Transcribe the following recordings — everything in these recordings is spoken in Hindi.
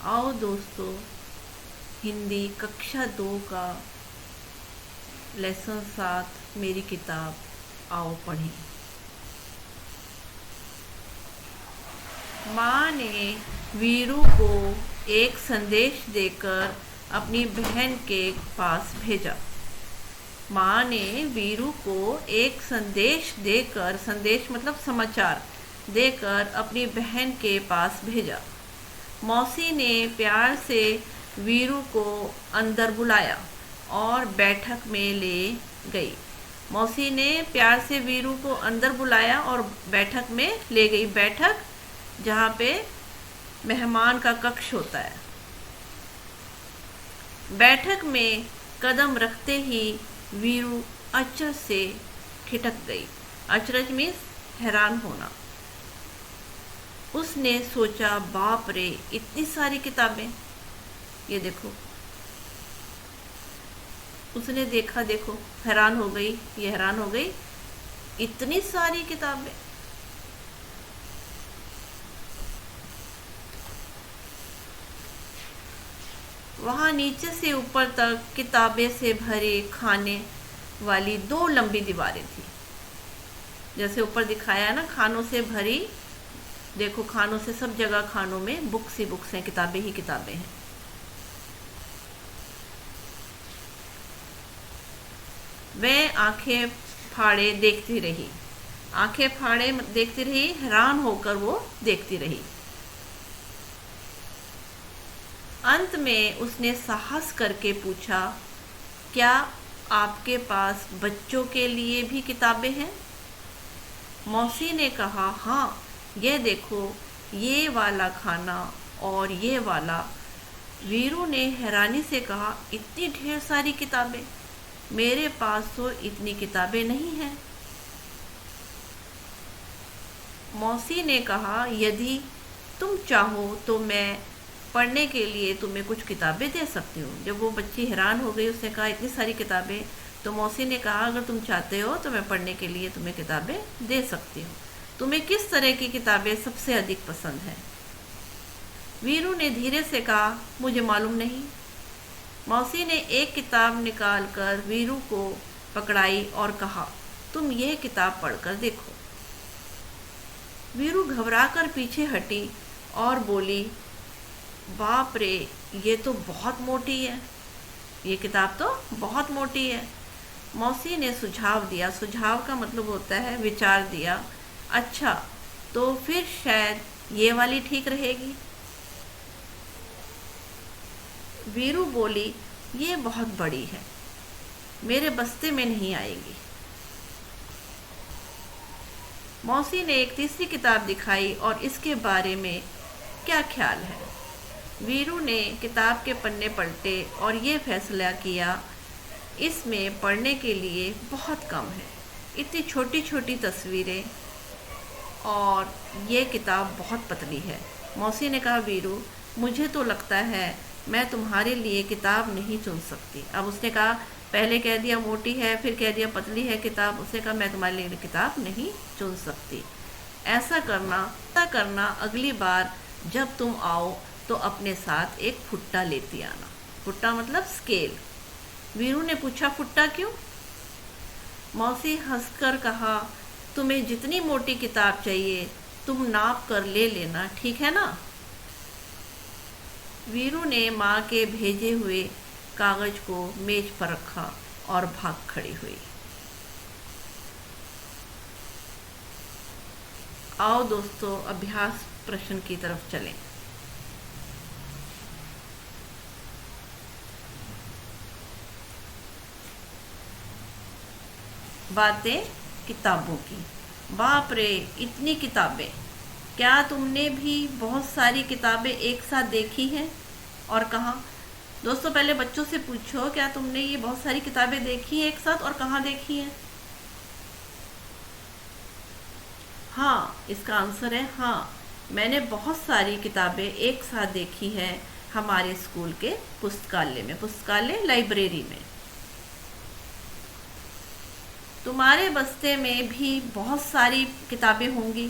आओ दोस्तों, हिंदी कक्षा 2 का लेसन 7 मेरी किताब आओ पढ़ें। माँ ने वीरू को एक संदेश देकर अपनी बहन के पास भेजा। माँ ने वीरू को एक संदेश देकर, संदेश मतलब समाचार देकर अपनी बहन के पास भेजा। मौसी ने प्यार से वीरू को अंदर बुलाया और बैठक में ले गई। मौसी ने प्यार से वीरू को अंदर बुलाया और बैठक में ले गई। बैठक जहाँ पे मेहमान का कक्ष होता है। बैठक में कदम रखते ही वीरू अचरज से खिटक गई। अचरज मीन्स हैरान होना। उसने सोचा, बाप रे, इतनी सारी किताबें। ये देखो, उसने देखा, देखो, हैरान हो गई। ये हैरान हो गई, इतनी सारी किताबें। वहां नीचे से ऊपर तक किताबें से भरे खाने वाली 2 लंबी दीवारें थी। जैसे ऊपर दिखाया है ना, खानों से भरी। देखो, खानों से, सब जगह खानों में बुक्स ही बुक्स हैं, किताबें ही किताबें हैं। वह आंखें फाड़े देखती रही। आंखें फाड़े देखती रही, हैरान होकर वो देखती रही। अंत में उसने साहस करके पूछा, क्या आपके पास बच्चों के लिए भी किताबें हैं? मौसी ने कहा, हाँ, ये देखो, ये वाला खाना और ये वाला। वीरू ने हैरानी से कहा, इतनी ढेर सारी किताबें? मेरे पास तो इतनी किताबें नहीं हैं। मौसी ने कहा, यदि तुम चाहो तो मैं पढ़ने के लिए तुम्हें कुछ किताबें दे सकती हूँ। जब वो बच्ची हैरान हो गई, उसने कहा, इतनी सारी किताबें, तो मौसी ने कहा, अगर तुम चाहते हो तो मैं पढ़ने के लिए तुम्हें किताबें दे सकती हूँ। तुम्हें किस तरह की किताबें सबसे अधिक पसंद है? वीरू ने धीरे से कहा, मुझे मालूम नहीं। मौसी ने एक किताब निकालकर वीरू को पकड़ाई और कहा, तुम यह किताब पढ़कर देखो। वीरू घबराकर पीछे हटी और बोली, बाप रे, ये तो बहुत मोटी है। ये किताब तो बहुत मोटी है। मौसी ने सुझाव दिया। सुझाव का मतलब होता है विचार दिया। अच्छा, तो फिर शायद ये वाली ठीक रहेगी। वीरू बोली, ये बहुत बड़ी है, मेरे बस्ते में नहीं आएगी। मौसी ने एक तीसरी किताब दिखाई और इसके बारे में क्या ख्याल है? वीरू ने किताब के पन्ने पलटे और ये फैसला किया, इसमें पढ़ने के लिए बहुत कम है। इतनी छोटी छोटी तस्वीरें और ये किताब बहुत पतली है। मौसी ने कहा, वीरू, मुझे तो लगता है मैं तुम्हारे लिए किताब नहीं चुन सकती। अब उसने कहा, पहले कह दिया मोटी है, फिर कह दिया पतली है किताब। उसने कहा, मैं तुम्हारे लिए किताब नहीं चुन सकती। ऐसा करना अगली बार जब तुम आओ तो अपने साथ एक फुट्टा लेती आना। फुट्टा मतलब स्केल। वीरू ने पूछा, फुट्टा क्यों? मौसी हंसकर कहा, तुम्हें जितनी मोटी किताब चाहिए तुम नाप कर ले लेना, ठीक है ना? वीरू ने माँ के भेजे हुए कागज को मेज पर रखा और भाग खड़ी हुई। आओ दोस्तों, अभ्यास प्रश्न की तरफ चलें। बातें किताबों की। बाप रे, इतनी किताबें! क्या तुमने भी बहुत सारी किताबें एक साथ देखी हैं और कहाँ? दोस्तों, पहले बच्चों से पूछो, क्या तुमने ये बहुत सारी किताबें देखी हैं एक साथ और कहाँ देखी हैं? हाँ, इसका आंसर है हाँ। मैंने बहुत सारी किताबें एक साथ देखी हैं हमारे स्कूल के पुस्तकालय में, पुस्तकालय लाइब्रेरी में। तुम्हारे बस्ते में भी बहुत सारी किताबें होंगी,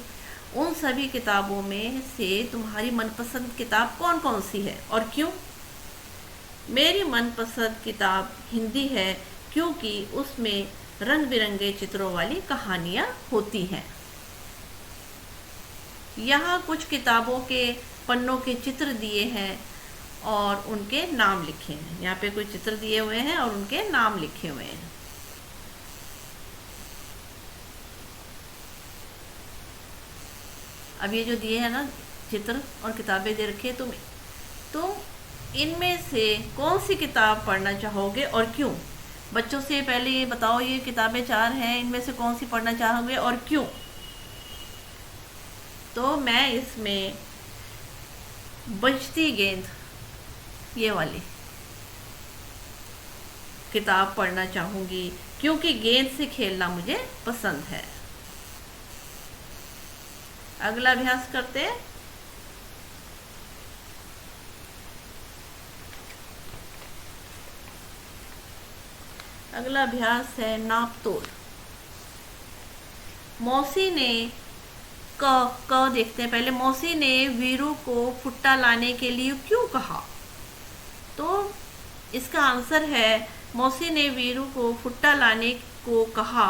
उन सभी किताबों में से तुम्हारी मनपसंद किताब कौन कौन सी है और क्यों? मेरी मनपसंद किताब हिंदी है, क्योंकि उसमें रंग बिरंगे चित्रों वाली कहानियाँ होती हैं। यहाँ कुछ किताबों के पन्नों के चित्र दिए हैं और उनके नाम लिखे हैं। यहाँ पे कुछ चित्र दिए हुए हैं और उनके नाम लिखे हुए हैं। अब ये जो दिए हैं ना चित्र और किताबें दे रखी है, तुम इनमें से कौन सी किताब पढ़ना चाहोगे और क्यों? बच्चों से पहले ये बताओ, ये किताबें 4 हैं, इनमें से कौन सी पढ़ना चाहोगे और क्यों? तो मैं इसमें बजती गेंद ये वाली किताब पढ़ना चाहूँगी, क्योंकि गेंद से खेलना मुझे पसंद है। अगला अभ्यास करते हैं। अगला अभ्यास है नाप तोल। मौसी ने क देखते हैं पहले। मौसी ने वीरू को फुट्टा लाने के लिए क्यों कहा? तो इसका आंसर है, मौसी ने वीरू को फुट्टा लाने को कहा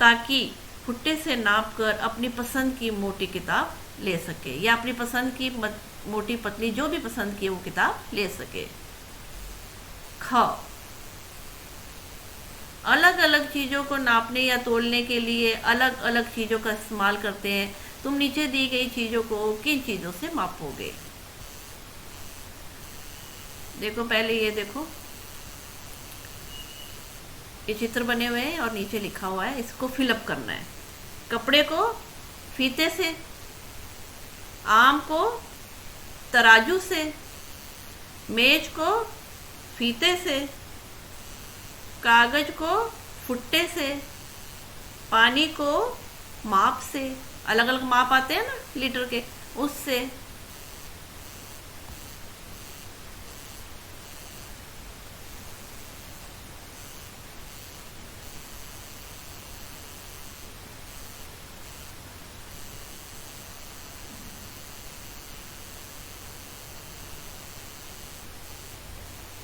ताकि फुट्टे से नाप कर अपनी पसंद की मोटी किताब ले सके, या अपनी पसंद की मोटी पतली जो भी पसंद की वो किताब ले सके। ख, अलग अलग चीज़ों को नापने या तोलने के लिए अलग अलग चीज़ों का इस्तेमाल करते हैं। तुम नीचे दी गई चीज़ों को किन चीज़ों से मापोगे? देखो पहले ये देखो, ये चित्र बने हुए हैं और नीचे लिखा हुआ है, इसको फिलअप करना है। कपड़े को फीते से, आम को तराजू से, मेज को फीते से, कागज को फुट्टे से, पानी को माप से, अलग अलग माप आते हैं ना लीटर के, उससे।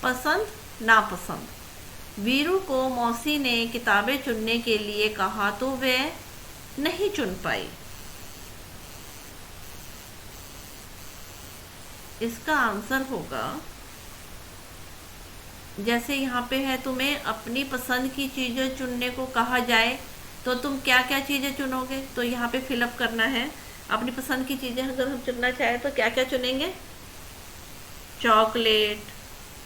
पसंद नापसंद। वीरू को मौसी ने किताबें चुनने के लिए कहा तो वह नहीं चुन पाई। इसका आंसर होगा, जैसे यहाँ पे है तुम्हें अपनी पसंद की चीज़ें चुनने को कहा जाए तो तुम क्या क्या चीज़ें चुनोगे? तो यहाँ पे फिलअप करना है। अपनी पसंद की चीज़ें अगर हम चुनना चाहें तो क्या क्या चुनेंगे? चॉकलेट,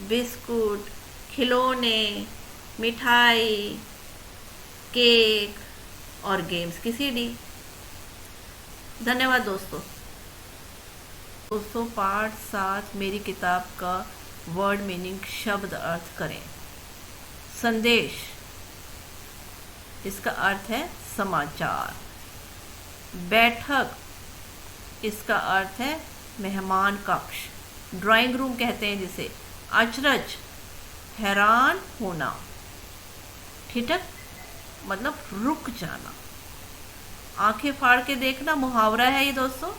बिस्कुट, खिलौने, मिठाई, केक और गेम्स की सीडी। धन्यवाद दोस्तों। पार्ट 7 मेरी किताब का वर्ड मीनिंग शब्द अर्थ करें। संदेश, इसका अर्थ है समाचार। बैठक, इसका अर्थ है मेहमान कक्ष, ड्राइंग रूम कहते हैं जिसे। अचरज, हैरान होना। ठिठक मतलब रुक जाना। आंखें फाड़ के देखना मुहावरा है ये दोस्तों,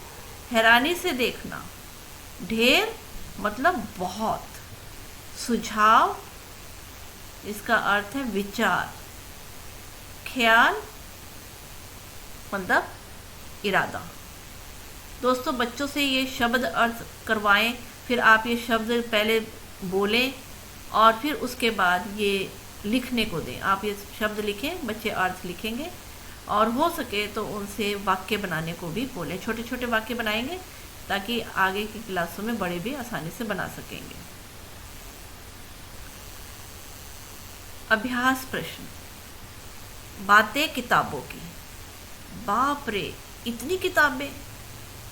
हैरानी से देखना। ढेर मतलब बहुत। सुझाव, इसका अर्थ है विचार। ख्याल मतलब इरादा। दोस्तों बच्चों से ये शब्द अर्थ करवाएं, फिर आप ये शब्द पहले बोलें और फिर उसके बाद ये लिखने को दें। आप ये शब्द लिखें, बच्चे अर्थ लिखेंगे और हो सके तो उनसे वाक्य बनाने को भी बोलें। छोटे छोटे वाक्य बनाएंगे ताकि आगे की क्लासों में बड़े भी आसानी से बना सकेंगे। अभ्यास प्रश्न। बातें किताबों की। बाप रे, इतनी किताबें!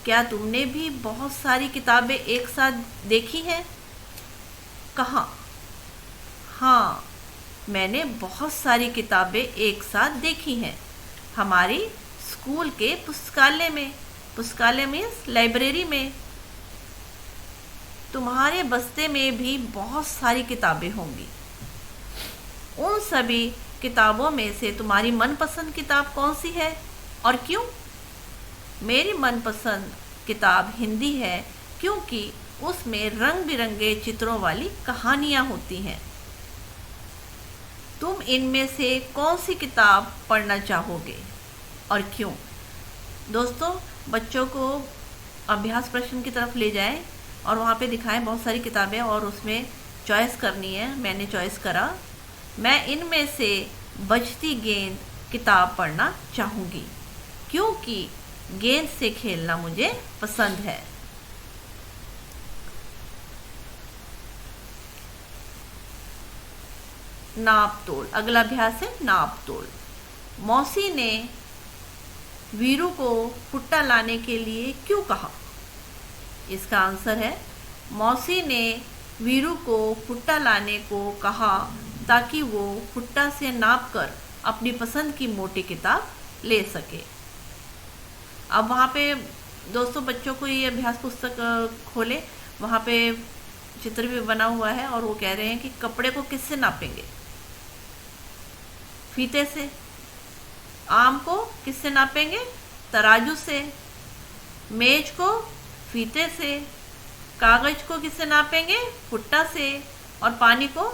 क्या तुमने भी बहुत सारी किताबें एक साथ देखी हैं? कहाँ? हाँ, मैंने बहुत सारी किताबें एक साथ देखी हैं। हमारी स्कूल के पुस्तकालय में। पुस्तकालय मीन्स लाइब्रेरी में। तुम्हारे बस्ते में भी बहुत सारी किताबें होंगी। उन सभी किताबों में से तुम्हारी मनपसंद किताब कौन सी है और क्यों? मेरी मनपसंद किताब हिंदी है क्योंकि उसमें रंग बिरंगे चित्रों वाली कहानियाँ होती हैं। तुम इनमें से कौन सी किताब पढ़ना चाहोगे और क्यों? दोस्तों, बच्चों को अभ्यास प्रश्न की तरफ ले जाएं और वहाँ पे दिखाएं बहुत सारी किताबें और उसमें चॉइस करनी है। मैंने चॉइस करा, मैं इनमें से बजती गेंद किताब पढ़ना चाहूँगी क्योंकि गेंद से खेलना मुझे पसंद है। नाप तोल। अगला अभ्यास है नाप तोल। मौसी ने वीरू को भुट्टा लाने के लिए क्यों कहा? इसका आंसर है, मौसी ने वीरू को भुट्टा लाने को कहा ताकि वो भुट्टा से नाप कर अपनी पसंद की मोटी किताब ले सके। अब वहाँ पे दोस्तों बच्चों को ये अभ्यास पुस्तक खोले, वहाँ पे चित्र भी बना हुआ है और वो कह रहे हैं कि कपड़े को किससे नापेंगे? फीते से। आम को किससे नापेंगे? तराजू से। मेज को फीते से। कागज को किससे नापेंगे? भुट्टा से। और पानी को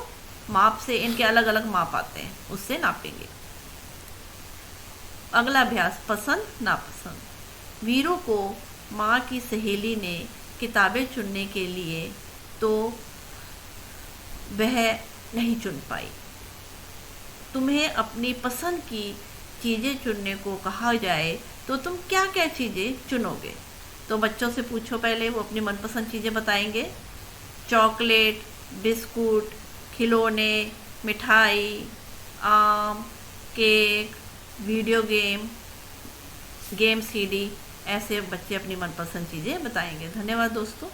माप से, इनके अलग अलग माप आते हैं, उससे नापेंगे। अगला अभ्यास पसंद नापसंद। वीरू को माँ की सहेली ने किताबें चुनने के लिए तो वह नहीं चुन पाई। तुम्हें अपनी पसंद की चीज़ें चुनने को कहा जाए तो तुम क्या क्या चीज़ें चुनोगे? तो बच्चों से पूछो, पहले वो अपनी मनपसंद चीज़ें बताएंगे। चॉकलेट, बिस्कुट, खिलौने, मिठाई, आम, केक, वीडियो गेम सीडी, ऐसे बच्चे अपनी मनपसंद चीज़ें बताएंगे। धन्यवाद दोस्तों।